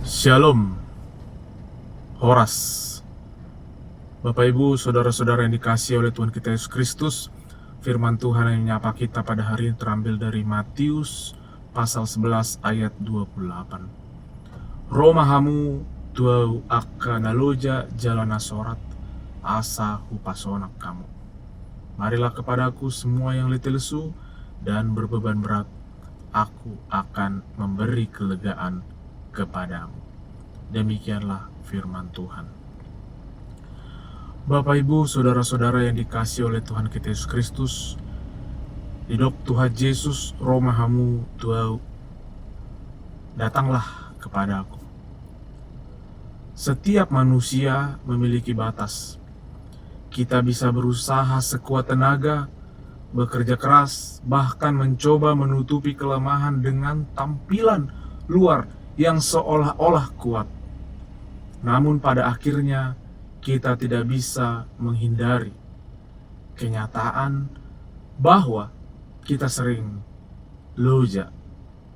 Shalom, Horas. Bapak Ibu, saudara-saudara yang dikasihi oleh Tuhan kita Yesus Kristus, firman Tuhan yang menyapa kita pada hari ini terambil dari Matius pasal 11 ayat 28. Romahamu tuau akka naloja jalana sorat asa hupasonak kamu. Marilah kepadaku semua yang letih lesu dan berbeban berat, aku akan memberi kelegaan kepadamu. Demikianlah firman Tuhan. Bapak Ibu, saudara-saudara yang dikasihi oleh Tuhan kita Yesus Kristus, Hidup Tuhan Yesus, romahamu tuau, datanglah kepadaku. Setiap manusia memiliki batas. Kita bisa berusaha sekuat tenaga, bekerja keras, bahkan mencoba menutupi kelemahan dengan tampilan luar yang seolah-olah kuat. Namun pada akhirnya kita tidak bisa menghindari kenyataan bahwa kita sering loja,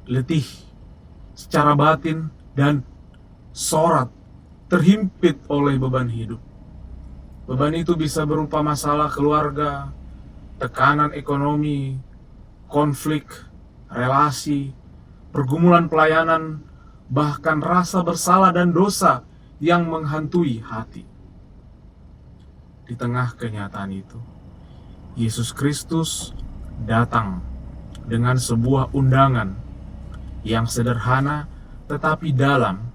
letih secara batin dan sorat, terhimpit oleh beban hidup. Beban itu bisa berupa masalah keluarga, tekanan ekonomi, konflik, relasi, pergumulan pelayanan, bahkan rasa bersalah dan dosa yang menghantui hati. Di tengah kenyataan itu, Yesus Kristus datang dengan sebuah undangan yang sederhana tetapi dalam.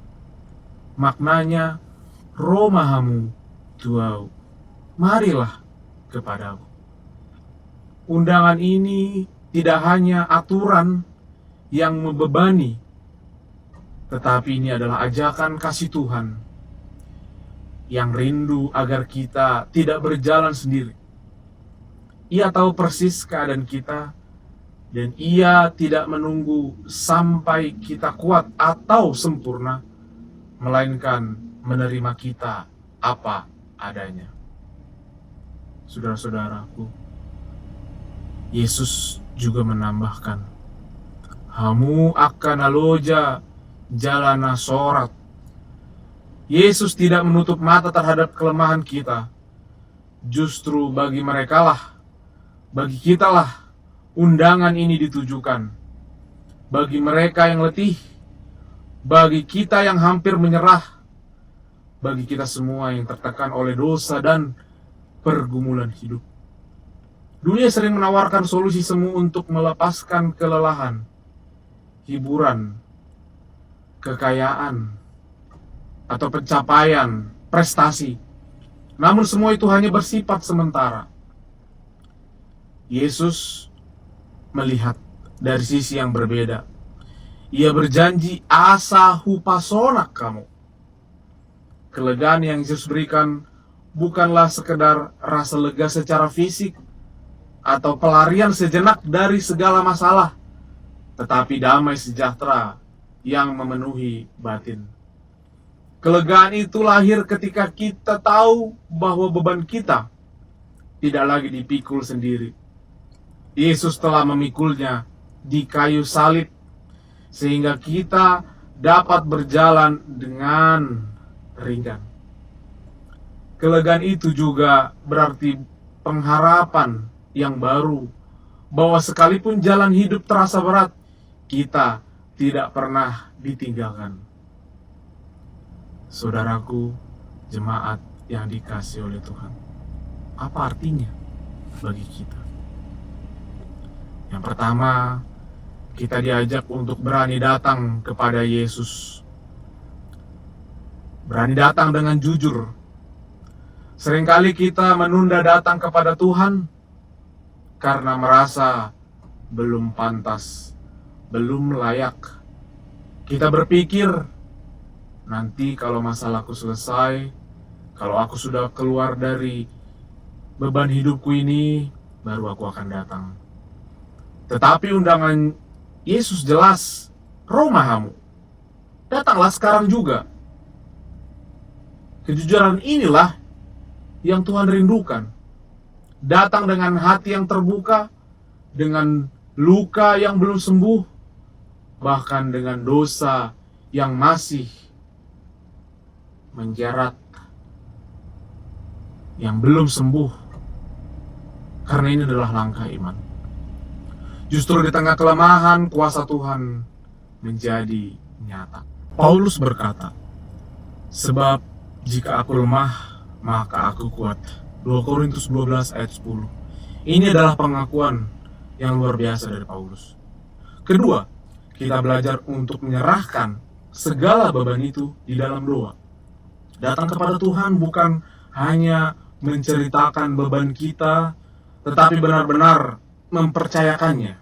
Maknanya, romahamu tuau, marilah kepadaku. Undangan ini tidak hanya aturan yang membebani, tetapi ini adalah ajakan kasih Tuhan yang rindu agar kita tidak berjalan sendiri. Ia tahu persis keadaan kita, dan Ia tidak menunggu sampai kita kuat atau sempurna, melainkan menerima kita apa adanya. Saudara-saudaraku, Yesus juga menambahkan, hamu akan aloja jalana sorat. Yesus tidak menutup mata terhadap kelemahan kita. Justru bagi merekalah, bagi kitalah undangan ini ditujukan. Bagi mereka yang letih, bagi kita yang hampir menyerah, bagi kita semua yang tertekan oleh dosa dan pergumulan hidup. Dunia sering menawarkan solusi semu untuk melepaskan kelelahan, hiburan, kekayaan, atau pencapaian, prestasi. Namun semua itu hanya bersifat sementara. Yesus melihat dari sisi yang berbeda. Ia berjanji, asa hupasonak kamu. Kelegaan yang Yesus berikan bukanlah sekedar rasa lega secara fisik atau pelarian sejenak dari segala masalah, tetapi damai sejahtera yang memenuhi batin. Kelegaan itu lahir ketika kita tahu bahwa beban kita tidak lagi dipikul sendiri. Yesus telah memikulnya di kayu salib, sehingga kita dapat berjalan dengan ringan. Kelegaan itu juga berarti pengharapan yang baru, bahwa sekalipun jalan hidup terasa berat, kita tidak pernah ditinggalkan. Saudaraku, jemaat yang dikasihi oleh Tuhan, apa artinya bagi kita? Yang pertama, kita diajak untuk berani datang kepada Yesus. Berani datang dengan jujur. Seringkali kita menunda datang kepada Tuhan karena merasa belum pantas, belum layak. Kita berpikir, nanti kalau masalahku selesai, kalau aku sudah keluar dari beban hidupku ini, baru aku akan datang. Tetapi undangan Yesus jelas, romahamu, datanglah sekarang juga. Kejujuran inilah yang Tuhan rindukan. Datang dengan hati yang terbuka, dengan luka yang belum sembuh, bahkan dengan dosa yang masih menjerat yang belum sembuh, karena ini adalah langkah iman. Justru di tengah kelemahan, kuasa Tuhan menjadi nyata. Paulus berkata, sebab jika aku lemah, maka aku kuat. 2 Korintus 12 ayat 10. Ini adalah pengakuan yang luar biasa dari Paulus. Kedua, kita belajar untuk menyerahkan segala beban itu di dalam doa. Datang kepada Tuhan bukan hanya menceritakan beban kita, tetapi benar-benar mempercayakannya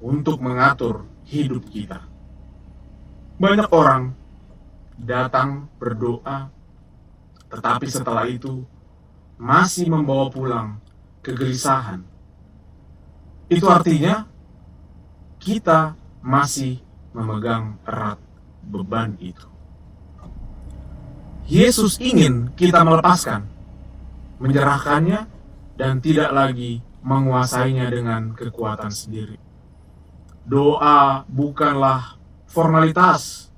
untuk mengatur hidup kita. Banyak orang datang berdoa, tetapi setelah itu masih membawa pulang kegelisahan. Itu artinya kita masih memegang erat beban itu. Yesus ingin kita melepaskan, menyerahkannya, dan tidak lagi menguasainya dengan kekuatan sendiri. Doa bukanlah formalitas,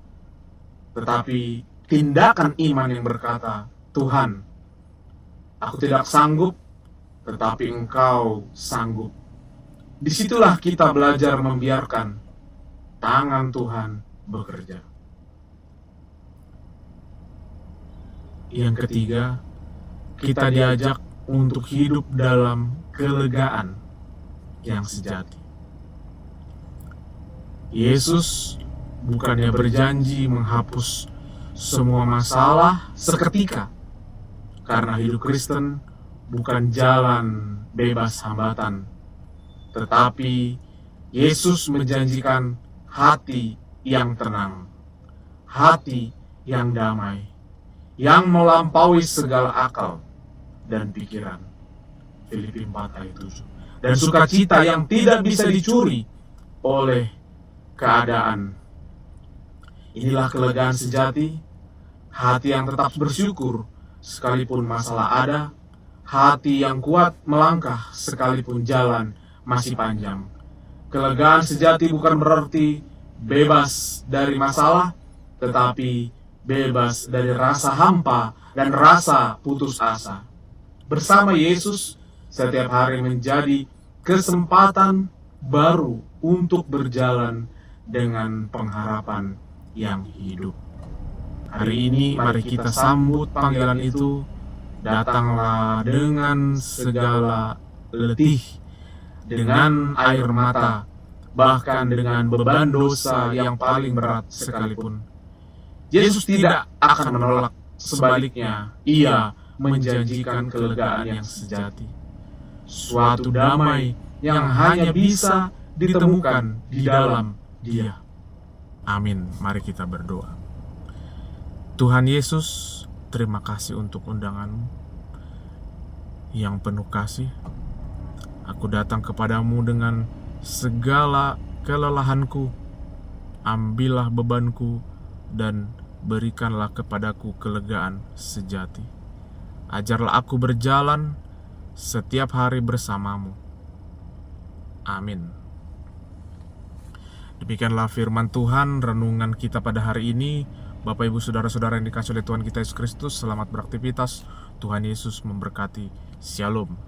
tetapi tindakan iman yang berkata, Tuhan, aku tidak sanggup, tetapi Engkau sanggup. Disitulah kita belajar membiarkan tangan Tuhan bekerja. Yang ketiga, kita diajak untuk hidup dalam kelegaan yang sejati. Yesus bukannya berjanji menghapus semua masalah seketika, karena hidup Kristen bukan jalan bebas hambatan, tetapi Yesus menjanjikan hati yang tenang, hati yang damai, yang melampaui segala akal dan pikiran. Filipi 4 ayat 7. Dan sukacita yang tidak bisa dicuri oleh keadaan. Inilah kelegaan sejati, hati yang tetap bersyukur sekalipun masalah ada, hati yang kuat melangkah sekalipun jalan masih panjang. Kelegaan sejati bukan berarti bebas dari masalah, tetapi bebas dari rasa hampa dan rasa putus asa. Bersama Yesus, setiap hari menjadi kesempatan baru untuk berjalan dengan pengharapan yang hidup. Hari ini mari kita sambut panggilan itu. Datanglah dengan segala letih, dengan air mata, bahkan dengan beban dosa yang paling berat sekalipun. Yesus tidak akan menolak, sebaliknya Ia menjanjikan kelegaan yang sejati, suatu damai yang hanya bisa ditemukan di dalam Dia. Amin. Mari kita berdoa. Tuhan Yesus, terima kasih untuk undangan-Mu yang penuh kasih. Aku datang kepadamu dengan segala kelelahanku. Ambillah bebanku dan berikanlah kepadaku kelegaan sejati. Ajarlah aku berjalan setiap hari bersamamu. Amin. Demikianlah firman Tuhan, renungan kita pada hari ini. Bapak, Ibu, Saudara-saudara yang dikasihi oleh Tuhan kita Yesus Kristus, selamat beraktivitas. Tuhan Yesus memberkati. Shalom.